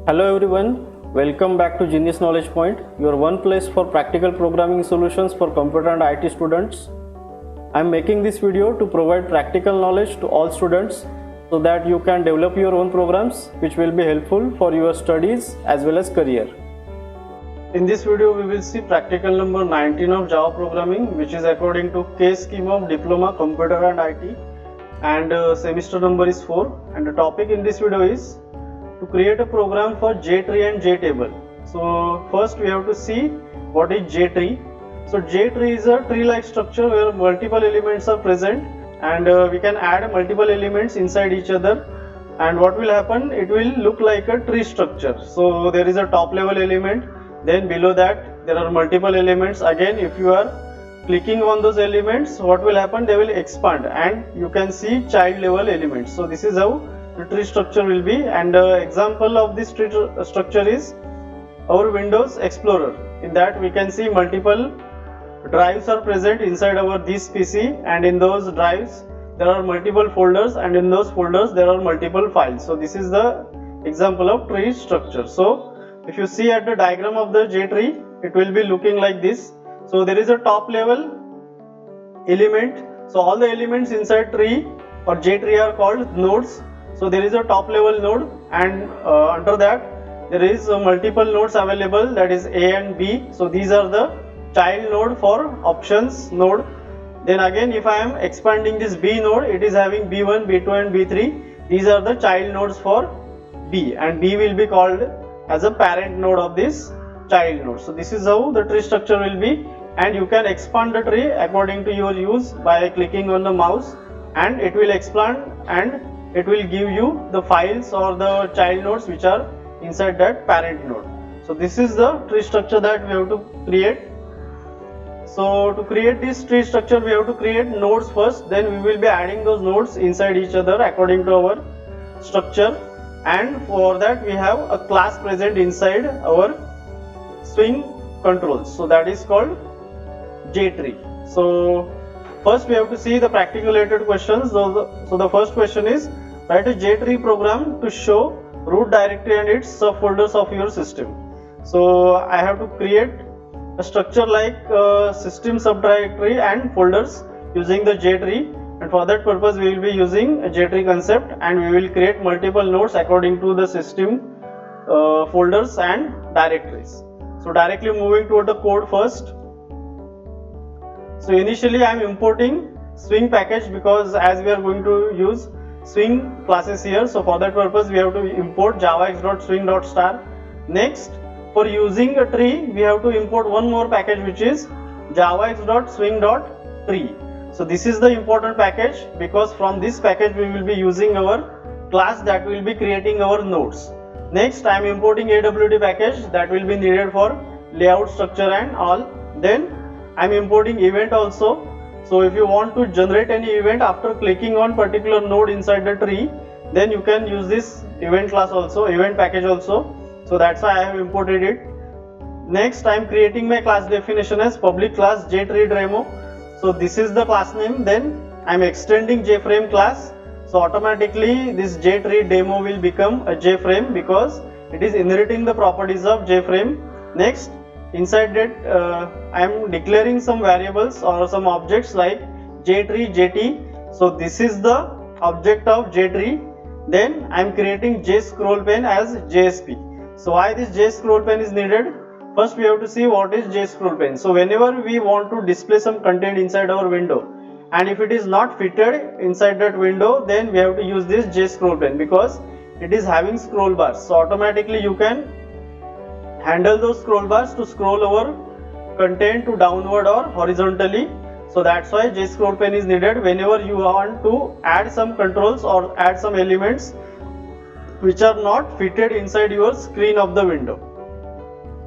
Hello everyone, welcome back to Genius Knowledge Point, your one place for practical programming solutions for computer and IT students. I am making this video to provide practical knowledge to all students so that you can develop your own programs which will be helpful for your studies as well as career. In this video we will see practical number 19 of Java programming, which is according to case scheme of Diploma Computer and IT, and semester number is 4, and the topic in this video is to create a program for JTree and JTable. So first we have to see what is JTree. So JTree is a tree-like structure where multiple elements are present, and we can add multiple elements inside each other, and what will happen, it will look like a tree structure. So there is a top level element, then below that there are multiple elements. Again, if you are clicking on those elements, what will happen, they will expand and you can see child level elements. So this is how the tree structure will be, and example of this tree structure is our Windows Explorer. In that we can see multiple drives are present inside our this PC, and in those drives there are multiple folders, and in those folders there are multiple files. So this is the example of tree structure. So if you see at the diagram of the JTree, it will be looking like this. So there is a top level element, so all the elements inside tree or JTree are called nodes. So there is a top level node, and under that there is multiple nodes available, that is A and B. So these are the child node for options node. Then again, if I am expanding this B node, it is having B1, B2 and B3. These are the child nodes for B, and B will be called as a parent node of this child node. So this is how the tree structure will be, and you can expand the tree according to your use by clicking on the mouse, and it will expand and it will give you the files or the child nodes which are inside that parent node. So this is the tree structure that we have to create. So to create this tree structure, we have to create nodes first, then we will be adding those nodes inside each other according to our structure, and for that we have a class present inside our swing controls. So that is called JTree. So first we have to see the practical related questions. So the first question is, write a JTree program to show root directory and its subfolders of your system. So I have to create a structure like system subdirectory and folders using the JTree, and for that purpose we will be using a JTree concept, and we will create multiple nodes according to the system folders and directories. So directly moving toward the code first. So initially I am importing swing package, because as we are going to use swing classes here, so for that purpose we have to import javax.swing.star. Next, for using a tree, we have to import one more package, which is javax.swing.tree. So this is the important package, because from this package we will be using our class that will be creating our nodes. Next, I am importing AWT package that will be needed for layout structure and all. Then I am importing event also. So if you want to generate any event after clicking on particular node inside the tree, then you can use this event class also, event package also. So that's why I have imported it. Next, I am creating my class definition as public class JTreeDemo. So this is the class name. Then I am extending JFrame class. So automatically this JTreeDemo will become a JFrame, because it is inheriting the properties of JFrame. Next, inside that I am declaring some variables or some objects like JTree, JT. So this is the object of JTree. Then I am creating JScrollPen as JSP. So why this JScrollPen is needed? First we have to see what is JScrollPen. So whenever we want to display some content inside our window, and if it is not fitted inside that window, then we have to use this JScrollPen, because it is having scroll bars. So automatically you can handle those scroll bars to scroll our content to downward or horizontally. So that's why JScrollPen is needed whenever you want to add some controls or add some elements which are not fitted inside your screen of the window.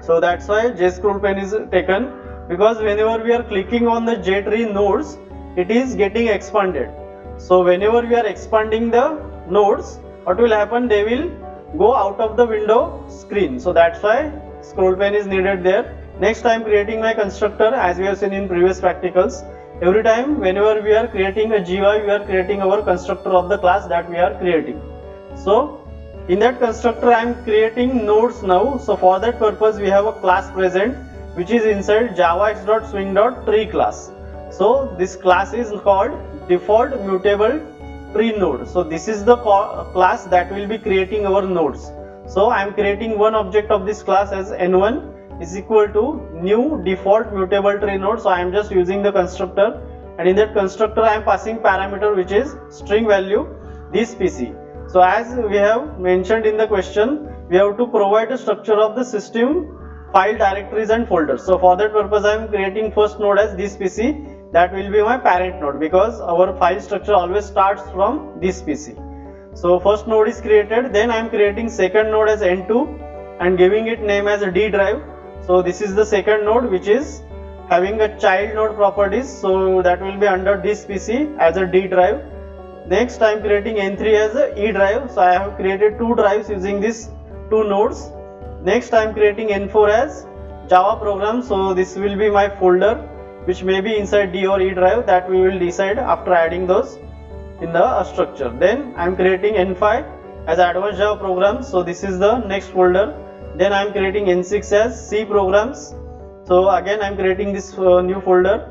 So that's why JScrollPen is taken, because whenever we are clicking on the JTree nodes, it is getting expanded. So whenever we are expanding the nodes, what will happen, they will go out of the window screen. So that's why scrollpen is needed there. Next, I am creating my constructor, as we have seen in previous practicals. Every time whenever we are creating a GUI, we are creating our constructor of the class that we are creating. So In that constructor I am creating nodes now. So for that purpose we have a class present which is inside javax.swing.tree class. So this class is called default mutable tree node. So this is the class that will be creating our nodes. So I am creating one object of this class as n1 is equal to new default mutable tree node. So I am just using the constructor, and in that constructor I am passing parameter which is string value this PC. So as we have mentioned in the question, we have to provide a structure of the system file directories and folders. So for that purpose I am creating first node as this PC, that will be my parent node because our file structure always starts from this PC. So first node is created, then I am creating second node as n2 and giving it name as a D drive. So this is the second node which is having a child node properties, so that will be under this PC as a D drive. Next I am creating n3 as a E drive, so I have created two drives using these two nodes. Next I am creating n4 as Java program, so this will be my folder which may be inside D or E drive, that we will decide after adding those in the structure. Then I am creating n5 as advanced Java programs, so this is the next folder. Then I am creating n6 as C programs, so again I am creating this new folder.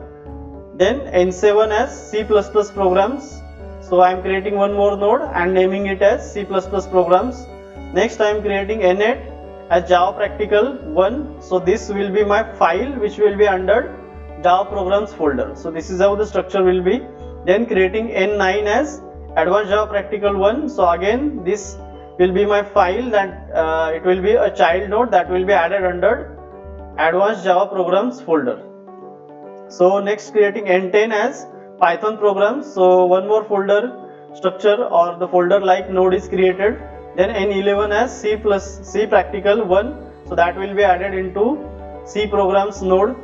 Then n7 as C++ programs, so I am creating one more node and naming it as C++ programs. Next I am creating n8 as Java practical 1, so this will be my file which will be under Java programs folder. So this is how the structure will be. Then creating n9 as advanced Java practical 1, so again this will be my file that it will be a child node that will be added under advanced Java programs folder. So next creating n10 as Python programs, so one more folder structure or the folder like node is created. Then n11 as C practical 1, so that will be added into C programs node.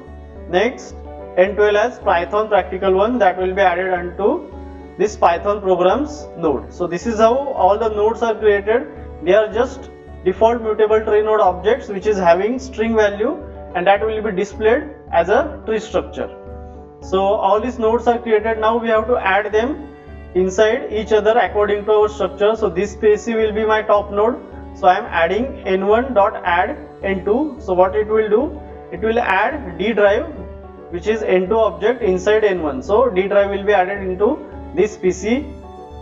Next n12 as Python practical 1, that will be added onto this Python programs node. So this is how all the nodes are created. They are just default mutable tree node objects which is having string value, and that will be displayed as a tree structure. So all these nodes are created. Now we have to add them inside each other according to our structure. So this PC will be my top node, so I am adding n1.add n2. So what it will do, it will add D drive which is n2 object inside n1. So D drive will be added into this PC.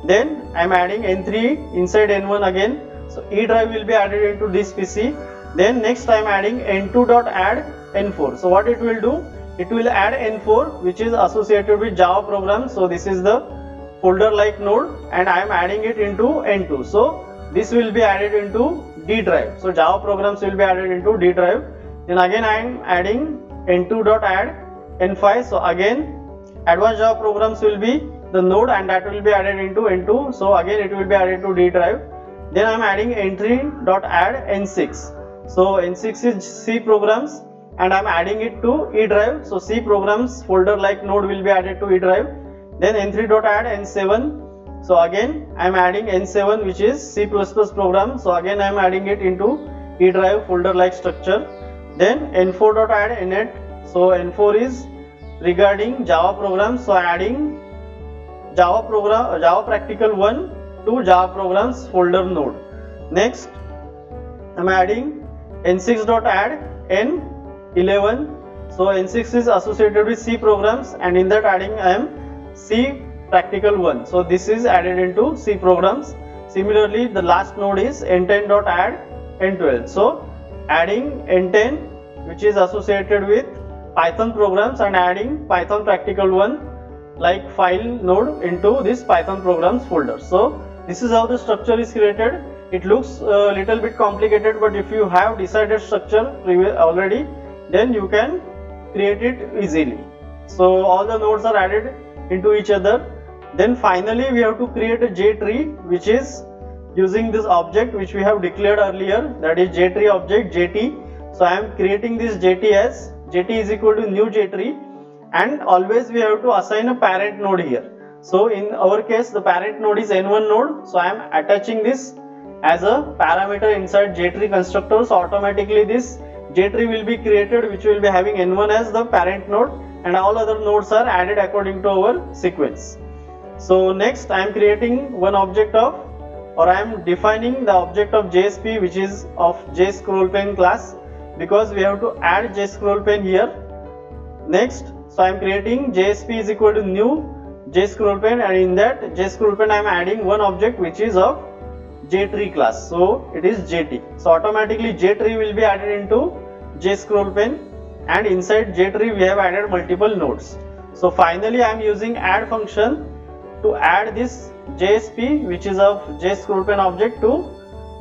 Then I am adding n3 inside n1 again, so E drive will be added into this PC. Then next I am adding n2.add n4. So what it will do, it will add n4 which is associated with Java program. So this is the folder like node and I am adding it into n2. So this will be added into D drive. So Java programs will be added into D drive. Then again I am adding n2.add n5. So again advanced Java programs will be the node and that will be added into n2. So again it will be added to D drive. Then I am adding n3.add n6. So n6 is C programs and I am adding it to E drive. So C programs folder like node will be added to E drive. Then n3.add n7. So again I am adding n7 which is C++ program. So again I am adding it into E drive folder like structure. Then n4.add n8. So n4 is regarding Java programs. So adding Java practical 1 to Java programs folder node. Next I am adding n6.add n11. So n6 is associated with C programs and in that adding I am C practical 1. So this is added into C programs. Similarly the last node is n10.add n12. So adding n10 which is associated with Python programs and adding Python practical 1 like file node into this Python programs folder. So this is how the structure is created. It looks a little bit complicated, but if you have decided structure already, then you can create it easily. So all the nodes are added into each other. Then finally we have to create a JTree which is using this object which we have declared earlier, that is JTree object JT. So I am creating this JT as JT is equal to new JTree, and always we have to assign a parent node here. So in our case the parent node is n1 node, so I am attaching this as a parameter inside JTree constructor. So automatically this JTree will be created which will be having n1 as the parent node and all other nodes are added according to our sequence. So next I am creating one object of or I am defining the object of JSP which is of JScrollPen class, because we have to add JScrollPen here. Next, so I am creating JSP is equal to new JScrollPen, and in that JScrollPen I am adding one object which is of JTree class, so it is JT. So automatically JTree will be added into JScrollPen, and inside JTree we have added multiple nodes. So finally I am using add function to add this JSP which is of JScrollPen object to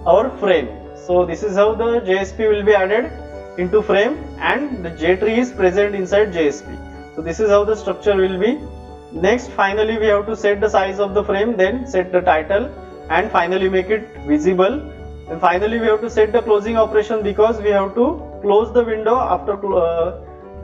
our frame. So this is how the JSP will be added into frame, and the JTree is present inside JSP. So this is how the structure will be. Next, finally we have to set the size of the frame, then set the title, and finally make it visible. And finally we have to set the closing operation, because we have to close the window after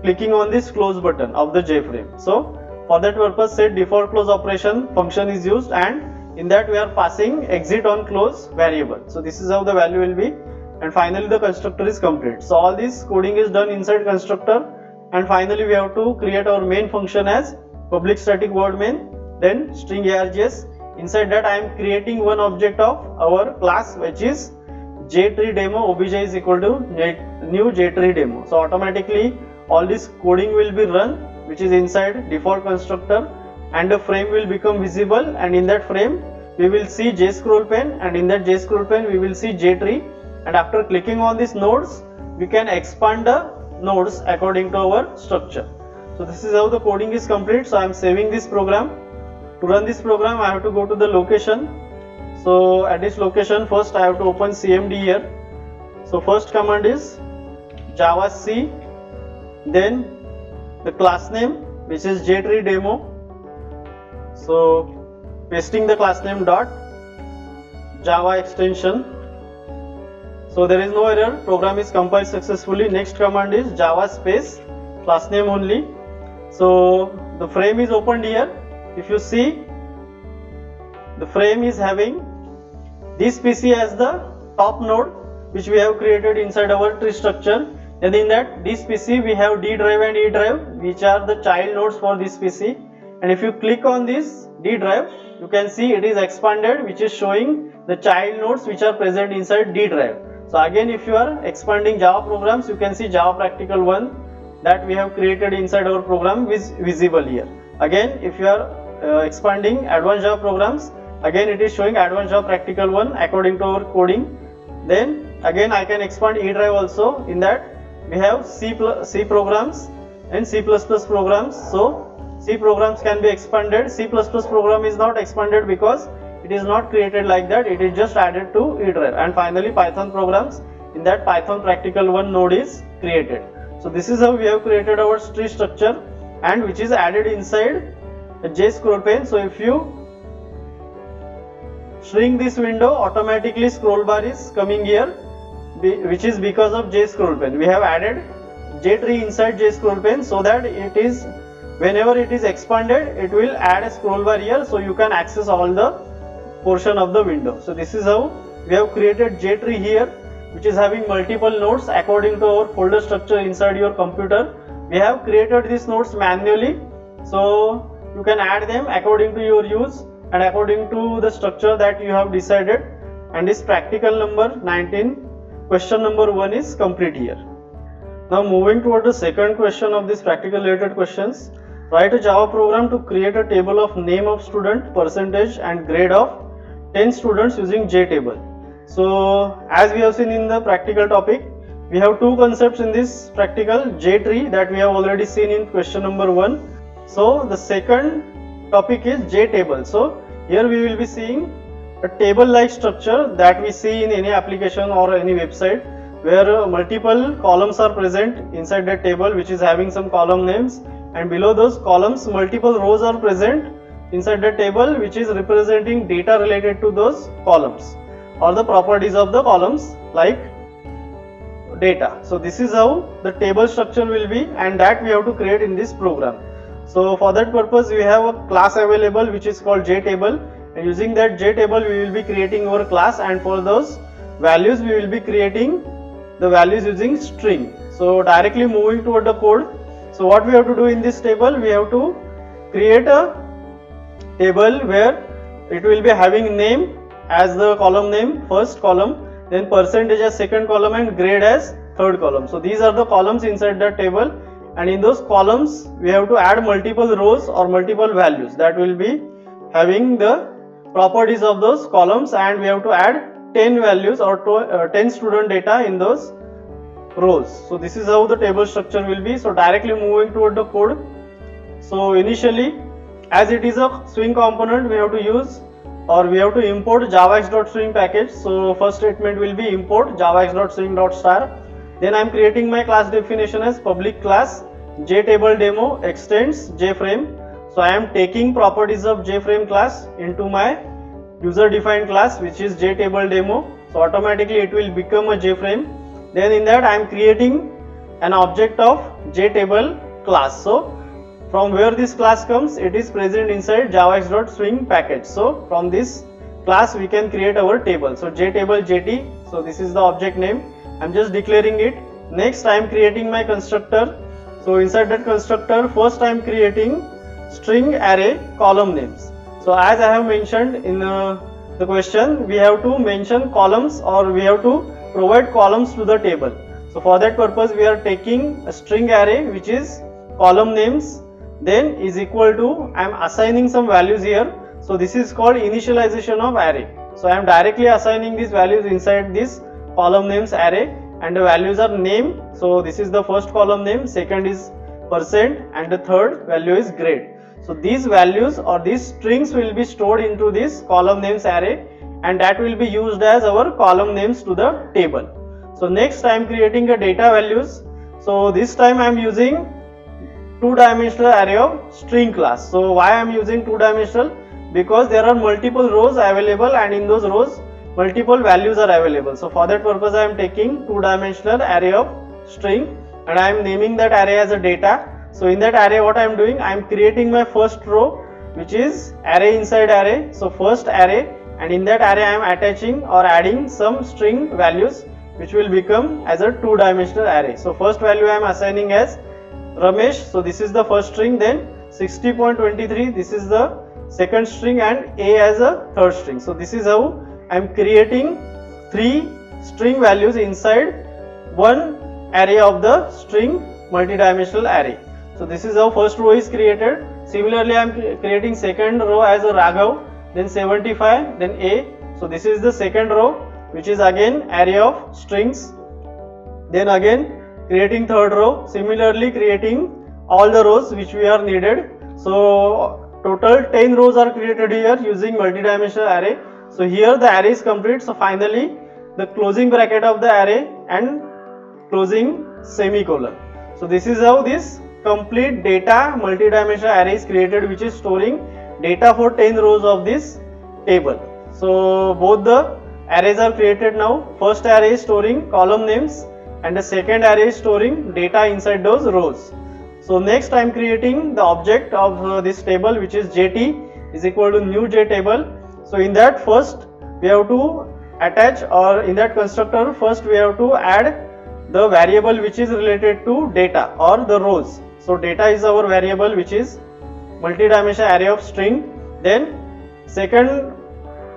clicking on this close button of the JFrame. So for that purpose, set default close operation function is used, and in that we are passing exit on close variable. So this is how the value will be, and finally the constructor is complete. So all this coding is done inside constructor, and finally we have to create our main function as public static void main, then string args. Inside that I am creating one object of our class which is JTree demo. Obj is equal to new JTree demo. So automatically all this coding will be run, which is inside default constructor, and the frame will become visible, and in that frame we will see JScrollPen, and in that JScrollPen we will see JTree, and after clicking on these nodes we can expand the nodes according to our structure. So this is how the coding is complete. So I am saving this program. To run this program I have to go to the location. So at this location first I have to open CMD here. So first command is java c, then the class name which is JTree demo. So pasting the class name dot java extension. So there is no error, program is compiled successfully. Next command is java space class name only. So the frame is opened here. If you see, the frame is having this PC as the top node which we have created inside our tree structure, and in that this PC we have D drive and E drive which are the child nodes for this PC, and if you click on this D drive you can see it is expanded, which is showing the child nodes which are present inside D drive. So again, if you are expanding Java programs, you can see Java Practical 1 that we have created inside our program is visible here. Again, if you are expanding advanced Java programs, again it is showing advanced Java Practical 1 according to our coding. Then again I can expand E drive also. In that we have C programs and C++ programs. So C programs can be expanded. C++ program is not expanded because it is not created like that, it is just added to E drive. And finally Python programs, in that Python Practical 1 node is created. So this is how we have created our tree structure, and which is added inside a JScrollPen. So if you shrink this window, automatically scroll bar is coming here, which is because of JScrollPen. We have added JTree inside JScrollPen so that it is, whenever it is expanded, it will add a scroll bar here, so you can access all the portion of the window. So this is how we have created JTree here, which is having multiple nodes according to our folder structure inside your computer. We have created these nodes manually, so you can add them according to your use and according to the structure that you have decided. And this practical number 19, question number 1 is complete here. Now moving toward the second question of this practical related questions. Write a Java program to create a table of name of student, percentage and grade of 10 students using JTable. So as we have seen in the practical topic, we have two concepts in this practical, JTree that we have already seen in question number 1. So the second topic is JTable. So here we will be seeing a table like structure that we see in any application or any website, where multiple columns are present inside that table which is having some column names, and below those columns multiple rows are present inside the table which is representing data related to those columns or the properties of the columns like data. So this is how the table structure will be, and that we have to create in this program. So for that purpose we have a class available which is called JTable, and using that JTable we will be creating our class, and for those values we will be creating the values using string. So directly moving toward the code. So what we have to do in this table, we have to create a table where it will be having name, as the column name, first column, then percentage as second column, and grade as third column. So these are the columns inside the table, and in those columns we have to add multiple rows or multiple values that will be having the properties of those columns, and we have to add 10 values or 10 student data in those rows. So this is how the table structure will be. So directly moving toward the code. So initially, as it is a string component, we have to use or we have to import javax.string package. So first statement will be import javax.string.star. Then I am creating my class definition as public class JTable demo extends JFrame. So I am taking properties of JFrame class into my user defined class, which is JTable demo. So automatically it will become a JFrame. Then in that I am creating an object of JTable class. So from where this class comes, it is present inside javax.string package. So from this class we can create our table. So JTable JT. So this is the object name. I am just declaring it. Next I am creating my constructor. So inside that constructor, first I am creating string array column names. So as I have mentioned in the question, we have to mention columns or we have to provide columns to the table. So for that purpose we are taking a string array which is column names, then is equal to, I am assigning some values here. So this is called initialization of array. So I am directly assigning these values inside this column names array, and the values are name. So this is the first column name, second is percent, and the third value is grade. So these values or these strings will be stored into this column names array, and that will be used as our column names to the table. So next I am creating a data values. So this time I am using two-dimensional array of string class. So why I am using two-dimensional? Because there are multiple rows available, and in those rows multiple values are available. So for that purpose I am taking two-dimensional array of string, and I am naming that array as a data. So in that array what I am doing, I am creating my first row which is array inside array. So first array, and in that array I am attaching or adding some string values which will become as a two-dimensional array. So first value I am assigning as Ramesh. So this is the first string, then 60.23, this is the second string, and A as a third string. So this is how I am creating three string values inside one array of the string multi-dimensional array. So this is how first row is created. Similarly I am creating second row as a Raghav, then 75, then A. So this is the second row which is again array of strings. Then again creating third row, similarly creating all the rows which we are needed. So total 10 rows are created here using multi-dimensional array. So here the array is complete. So finally the closing bracket of the array and closing semicolon. So this is how this complete data multi-dimensional array is created, which is storing data for 10 rows of this table. So both the arrays are created now. First array is storing column names, and the second array is storing data inside those rows. So next I am creating the object of this table, which is JT is equal to new JTable. So in that first we have to attach, or in that constructor first we have to add the variable which is related to data or the rows. So data is our variable which is multi-dimensional array of string. Then second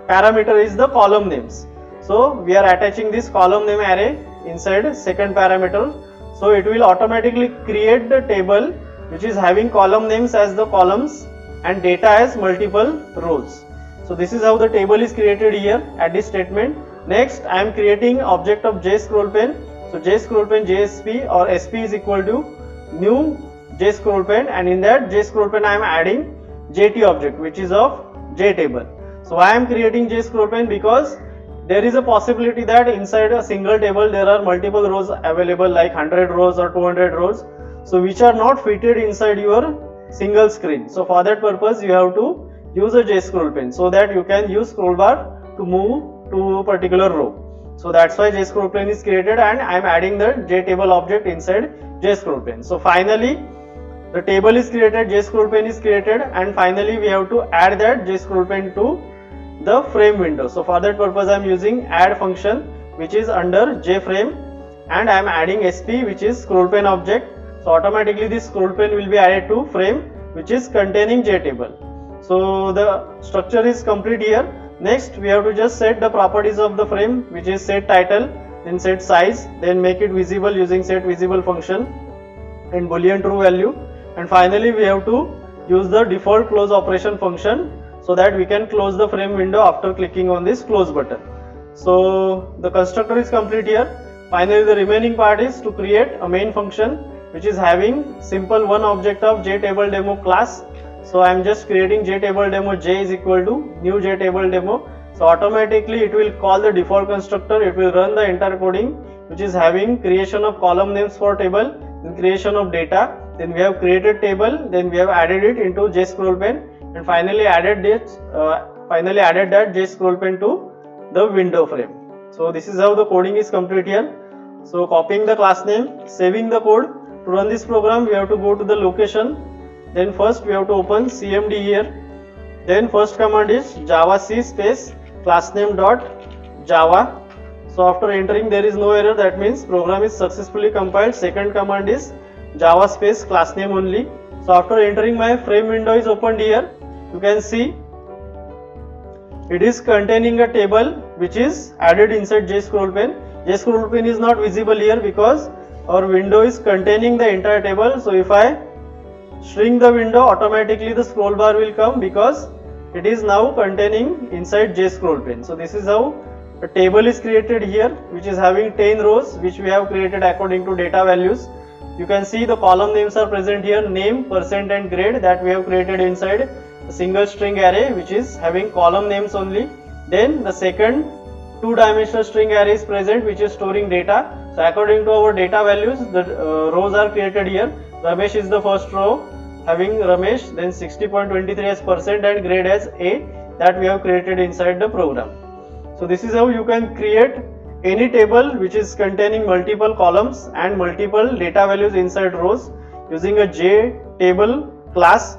parameter is the column names. So we are attaching this column name array inside second parameter. So it will automatically create the table which is having column names as the columns and data as multiple rows. So this is how the table is created here at this statement. Next I am creating object of JScrollPen. So JScrollPen JSP or SP is equal to new JScrollPen, and in that JScrollPen I am adding JT object which is of JTable. So why I am creating JScrollPen? Because there is a possibility that inside a single table there are multiple rows available, like 100 rows or 200 rows, so which are not fitted inside your single screen. So for that purpose you have to use a JScrollPen so that you can use scroll bar to move to a particular row. So that's why JScrollPen is created, and I am adding the JTable object inside JScrollPen. So finally the table is created, JScrollPen is created, and finally we have to add that JScrollPen to the frame window. So for that purpose I am using add function which is under JFrame, and I am adding SP which is scrollpen object. So automatically this scrollpen will be added to frame which is containing JTable. So the structure is complete here. Next we have to just set the properties of the frame, which is set title, then set size, then make it visible using set visible function and boolean true value, and finally we have to use the default close operation function so that we can close the frame window after clicking on this close button. So the constructor is complete here. Finally the remaining part is to create a main function which is having simple one object of JTableDemo class. So I am just creating JTableDemo j is equal to new JTableDemo. So automatically it will call the default constructor, it will run the entire coding which is having creation of column names for table, then creation of data, then we have created table, then we have added it into JScrollPen, and finally added that JScrollPen to the window frame. So this is how the coding is complete here. So copying the class name, saving the code. To run this program we have to go to the location, then first we have to open cmd here, then first command is javac space class name dot java. So after entering there is no error, that means program is successfully compiled. Second command is java space class name only. So after entering, my frame window is opened here. You can see it is containing a table which is added inside JScrollPen. JScrollPen is not visible here because our window is containing the entire table. So if I shrink the window, automatically the scroll bar will come because it is now containing inside JScrollPen. So this is how a table is created here, which is having 10 rows which we have created according to data values. You can see the column names are present here, name, percent and grade, that we have created inside a single string array which is having column names only. Then the second two-dimensional string array is present which is storing data. So according to our data values, the rows are created here. Ramesh is the first row having Ramesh, then 60.23 as percent and grade as A, that we have created inside the program. So this is how you can create any table which is containing multiple columns and multiple data values inside rows using a JTable class,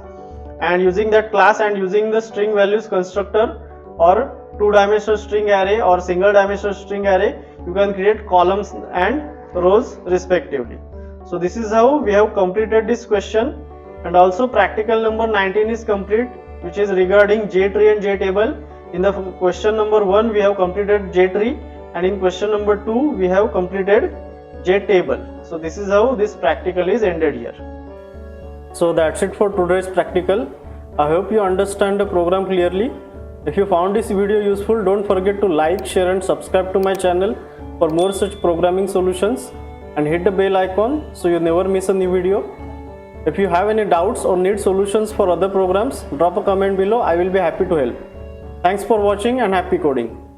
and using that class and using the string values constructor or two-dimensional string array or single dimensional string array, you can create columns and rows respectively. So this is how we have completed this question, and also practical number 19 is complete, which is regarding JTree and JTable. In the question number 1 we have completed JTree, and in question number 2 we have completed JTable. So this is how this practical is ended here. So that's it for today's practical. I hope you understand the program clearly. If you found this video useful, don't forget to like, share and subscribe to my channel for more such programming solutions, and hit the bell icon so you never miss a new video. If you have any doubts or need solutions for other programs, drop a comment below. I will be happy to help. Thanks for watching and happy coding.